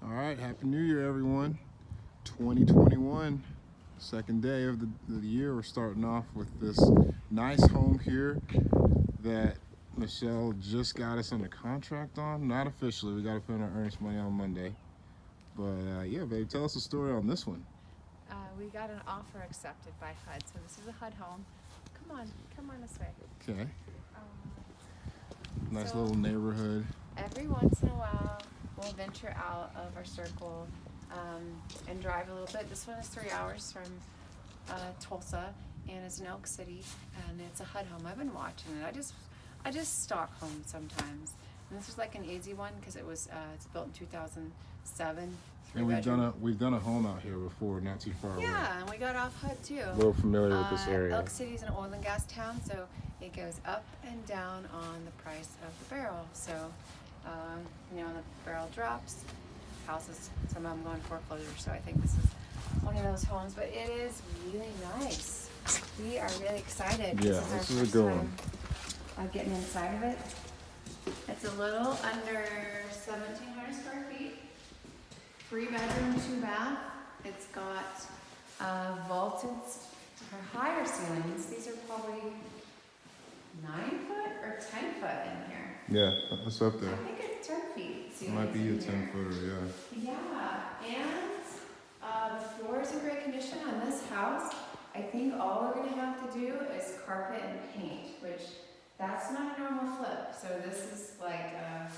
All right, Happy New Year, everyone. 2021, second day of the year. We're starting off with this nice home here that Michelle just got us under contract on. Not officially, we got to put in our earnest money on Monday. But yeah, babe, tell us the story on this one. We got an offer accepted by HUD, so this is a HUD home. Come on this way. Okay. Nice So little neighborhood. every once in a while, we'll venture out of our circle and drive a little bit. This one is 3 hours from Tulsa, and it's in Elk City, and it's a HUD home. I've been watching it. I just stalk homes sometimes, and this is like an easy one because it's built in 2007. And we've done a home out here before, not too far away. Yeah, and we got off HUD too. A little familiar with this area. Elk City's an oil and gas town, so it goes up and down on the price of the barrel. So, the barrel drops, houses, some of them go in foreclosure. So I think this is one of those homes, but it is really nice. We are really excited. Yeah, this is a good one. Of getting inside of it. It's a little under 1,700 square feet. 3 bedroom, 2 bath. It's got vaulted or higher ceilings. These are probably 9 foot or 10 foot in here. Yeah, that's up there. I think it's 10 feet. It might be a 10-footer, yeah. Yeah, and the floor is in great condition on this house. I think all we're gonna have to do is carpet and paint, which that's not a normal flip. So this is like a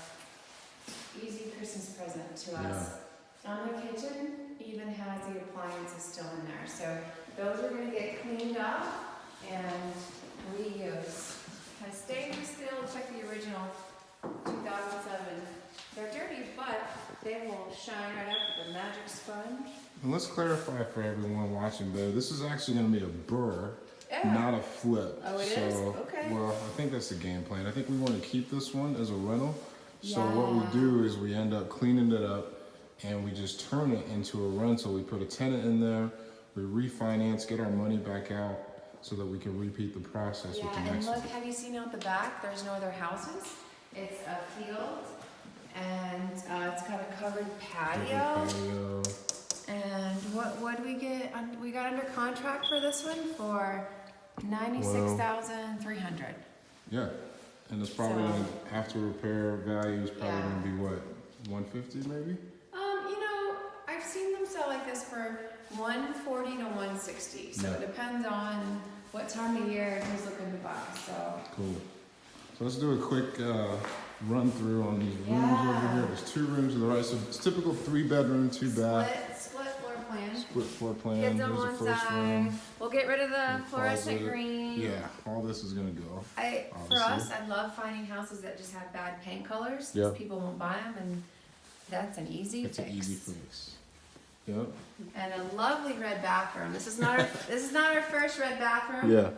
easy Christmas present to us. The kitchen even has the appliances still in there. So those are gonna get cleaned up and reused. Kind of stainless steel, looks like the original 2007. They're dirty, but they will shine right up with a magic sponge. And let's clarify for everyone watching, though, this is actually going to be a BRRRR, not a flip. Oh, it is? Okay. Well, I think that's the game plan. I think we want to keep this one as a rental. So what we do is we end up cleaning it up and we just turn it into a rental. We put a tenant in there, we refinance, get our money back out so that we can repeat the process with the next one. And look, have you seen out the back? There's no other houses. It's a field and it's got a covered patio. And what do we get? We got under contract for this one for $96,300. Yeah, and it's probably after repair value is probably going to be what, 150 maybe? I've seen them sell like this for 140 to 160. So it depends on what time of year and who's looking to buy. So cool. So let's do a quick run through on these rooms over here. There's 2 rooms to the right. So it's typical 3 bedroom, 2 bath. Split floor plan. Split floor plan. Kids on one side. We'll get rid of the fluorescent closet. green. Yeah, all this is gonna go. For us, I love finding houses that just have bad paint colors. Yep. People won't buy them, and that's an easy fix. It's an easy fix. Yep. And a lovely red bathroom. This is not our first red bathroom. Yeah.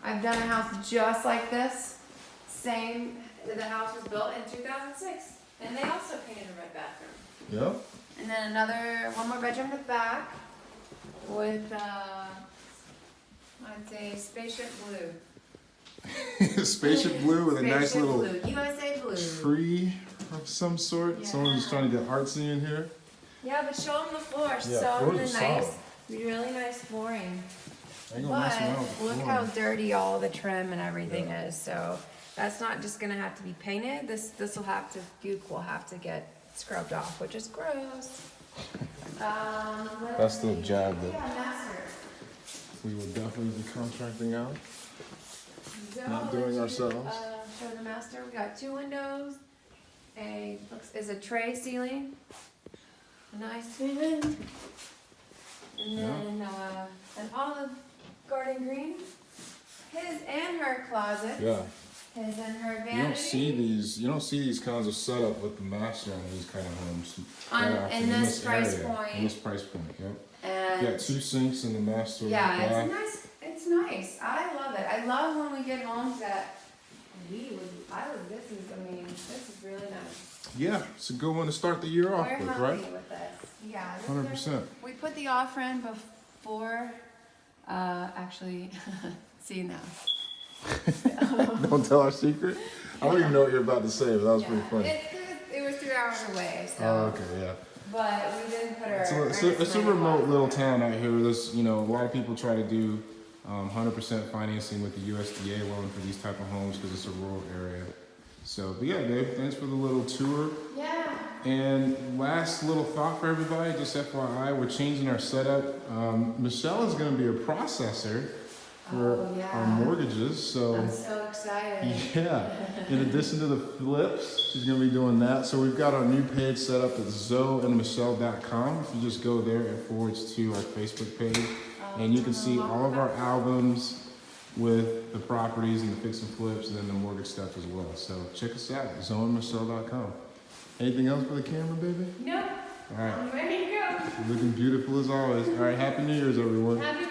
I've done a house just like this. Same. The house was built in 2006, and they also painted a red bathroom. Yep. And then one more bedroom in the back with I'd say spaceship blue. Spaceship blue with a nice little blue. USA blue tree of some sort. Yeah. Someone's trying to get artsy in here. Yeah, but show them the floor. Yeah, So floor's nice, solid. really nice flooring. I ain't gonna mess around But with the look floor. how dirty all the trim and everything is. So that's not just gonna have to be painted. This will have to, Gook will have to get scrubbed off, which is gross. That's the job that master. we will definitely be contracting out. So Not doing ourselves. Show the master. We got 2 windows. Is a tray ceiling. A nice ceiling. And then an olive garden green. His and her closet. Yeah. His and her vanity. You don't see these kinds of setup with the master on these kind of homes. In this price point. In this price point, yep. And Yeah, 2 sinks in the master. yeah, it's nice. I love it. I love when we get homes that this is really nice. Yeah, it's a good one to start the year off We're with, happy right? with this. Yeah. 100%. We put the offer in before, actually, see now. Don't tell our secret. I don't even know what you're about to say, but that was pretty funny. It was through hours away, so. Oh, okay, yeah. But we didn't put our. It's a remote little town out here. There's, you know, a lot of people try to do 100% financing with the USDA loan for these type of homes because it's a rural area. So, but yeah, Dave, thanks for the little tour. Yeah. And last little thought for everybody, just FYI, we're changing our setup. Michelle is going to be a processor for our mortgages. So I'm so excited. yeah, in addition to the flips, she's going to be doing that. So we've got our new page set up at zoeandmichelle.com. If you just go there, it forwards to our Facebook page. And you can see all of our albums with the properties and the fix and flips and then the mortgage stuff as well. So check us out, zoeandmichelle.com. Anything else for the camera, baby? No. All right. I'm ready to go. Looking beautiful as always. All right, Happy New Year's, everyone. Happy